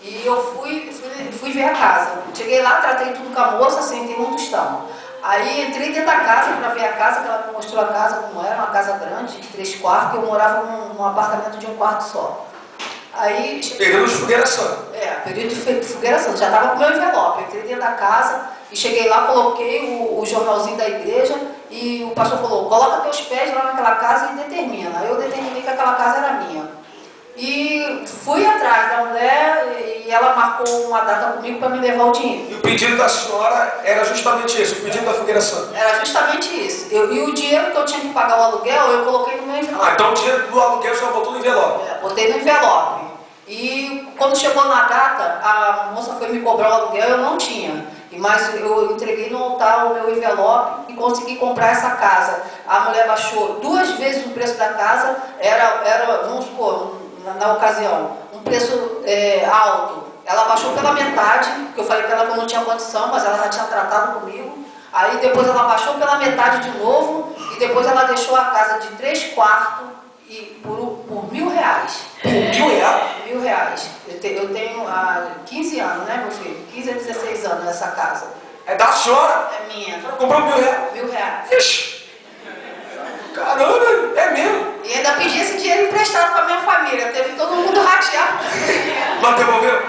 E eu fui ver a casa. Cheguei lá, tratei tudo com a moça, sentei num tostão. Aí entrei dentro da casa para ver a casa, que ela me mostrou a casa como era, uma casa grande, de 3 quartos, que eu morava num apartamento de 1 quarto só. Aí... Período de Fogueira Santa. Período de Fogueira Santa. Já estava com o meu envelope. Eu entrei dentro da casa e cheguei lá, coloquei o jornalzinho da igreja e o pastor falou, coloca teus pés lá naquela casa e determina. Aí eu determinei que aquela casa era minha. E fui atrás da mulher e ela marcou uma data comigo para me levar o dinheiro. E o pedido da senhora era justamente esse, o pedido da Fogueira Santa? Era justamente isso. E o dinheiro que eu tinha que pagar o aluguel, eu coloquei no meu envelope. Então o dinheiro do aluguel você botou no envelope? Botei no envelope. E quando chegou na data, a moça foi me cobrar o aluguel, eu não tinha. Mas eu entreguei no altar o meu envelope e consegui comprar essa casa. A mulher baixou 2 vezes o preço da casa, era vamos supor, na ocasião, um preço alto. Ela baixou pela metade, porque eu falei para ela que eu não tinha condição, mas ela já tinha tratado comigo. Aí depois ela baixou pela metade de novo, e depois ela deixou a casa de 3 quartos e por R$1.000. Por R$1.000? R$1.000. Eu tenho há 15 anos, né, meu filho? 15 a 16 anos nessa casa. É da senhora? É minha. A senhora comprou R$1.000? R$1.000. Ixi! Caramba, é mesmo? E ainda pedi esse dinheiro emprestado para minha família. Teve todo mundo rateado. Mas devolveu?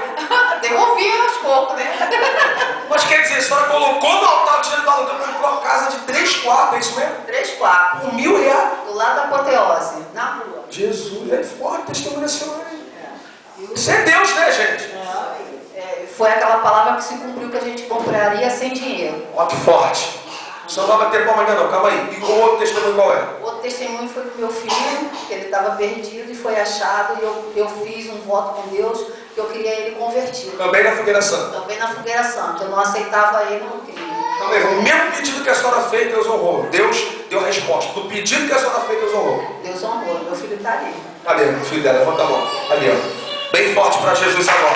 Devolvi aos poucos, né? Mas quer dizer, a senhora colocou no altar o dinheiro do aluguel, comprou uma casa de 3 quartos, é isso mesmo? 3 quartos. Por R$1.000? Do lado da Apoteose, na rua. Jesus, é forte, testemunho da senhora. Isso é Deus, né, gente? Foi aquela palavra que se cumpriu, que a gente compraria sem dinheiro. Ó, que forte. O senhor não vai bater palma ainda não, calma aí. E o outro testemunho qual é? O outro testemunho foi do meu filho, que ele estava perdido e foi achado, e eu fiz um voto com Deus, que eu queria ele convertido. Também na Fogueira Santa? Também na Fogueira Santa. Eu não aceitava ele no crime. Então, o mesmo pedido que a senhora fez, Deus honrou. Deus deu a resposta. Do pedido que a senhora fez, Deus honrou. Deus honrou. Meu filho está ali. Cadê o filho dela? Levanta a mão. Ali, ó. Bem forte para Jesus agora.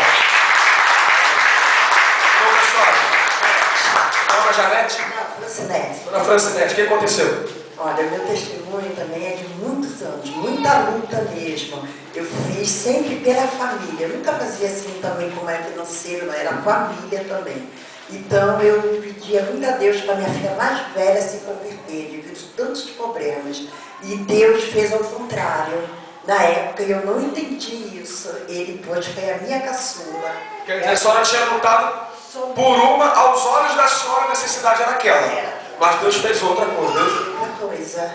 Como senhora? Dona Janete? Francinete. Dona Francinete, o que aconteceu? Olha, meu testemunho também é de muitos anos, muita luta mesmo. Eu fiz sempre pela família. Eu nunca fazia assim também como era financeiro, não, era família também. Então eu pedia muito a Deus para minha filha mais velha se converter, devido a tantos problemas. E Deus fez ao contrário. Na época eu não entendi isso. Ele pôs, foi a minha caçula. Quer dizer, a senhora tinha lutado por uma, aos olhos da senhora a necessidade era aquela. Mas Deus fez outra coisa. Outra coisa.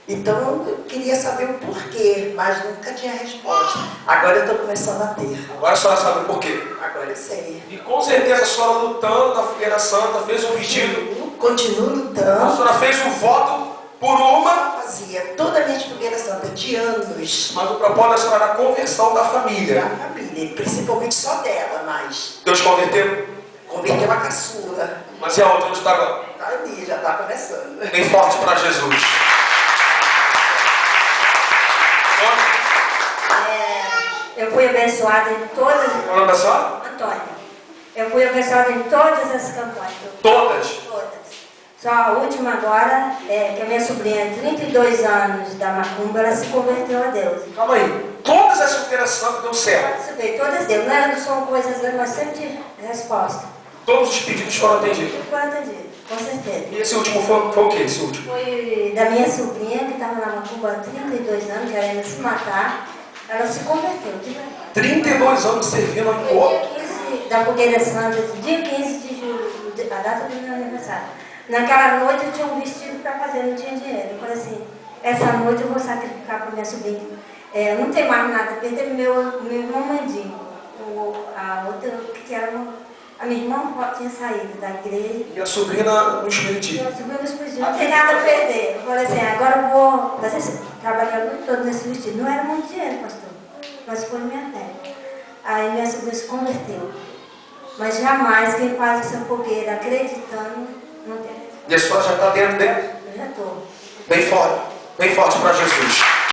Então eu queria saber o porquê, mas nunca tinha resposta. Agora eu estou começando a ter. Agora a senhora sabe o porquê. Agora eu sei. E com certeza a senhora lutando na Fogueira Santa, fez um pedido. Continuo lutando. A senhora fez um voto por uma. Fazia toda a minha Fogueira Santa de anos. Mas o propósito da senhora era a conversão da família. Da família, principalmente só dela, mas Deus converteu? converteu a caçula. Mas e a outra onde está agora? Tá ali, já está começando. Bem forte para Jesus. Eu fui abençoada em todas... Qual o nome da senhora? Antônia. Eu fui abençoada em todas as campanhas. Todas? Todas. Só a última agora, que a minha sobrinha, 32 anos, da Macumba, ela se converteu a Deus. Calma aí. Todas as Fogueiras Santas deu certo. Participei, todas deu. Não são coisas grandes, mas sempre de resposta. Todos os pedidos foram atendidos. Foi atendido, com certeza. E esse último foi o quê? Esse último? Foi da minha sobrinha, que estava na Macumba há 32 anos, querendo se matar. Ela se converteu, de verdade. 32 anos servindo a Foi outro. dia 15 da Fogueira Santa, dia 15 de julho, a data do meu aniversário. Naquela noite eu tinha um vestido para fazer, não tinha dinheiro. Eu falei assim, essa noite eu vou sacrificar para minha sobrinha. Não tem mais nada, perder meu irmão Mandinho. A outra, que era a minha irmã tinha saído da igreja. E a sobrinha no espiritismo. Não tem nada a perder. Eu falei assim, agora eu vou fazer trabalhar todo nesse vestido. Não era muito dinheiro, pastor, mas foi minha fé. Aí minha sobrinha se converteu. Mas jamais quem faz essa fogueira acreditando, não tem. E a senhora já está dentro dele? Eu já estou. Bem forte para Jesus.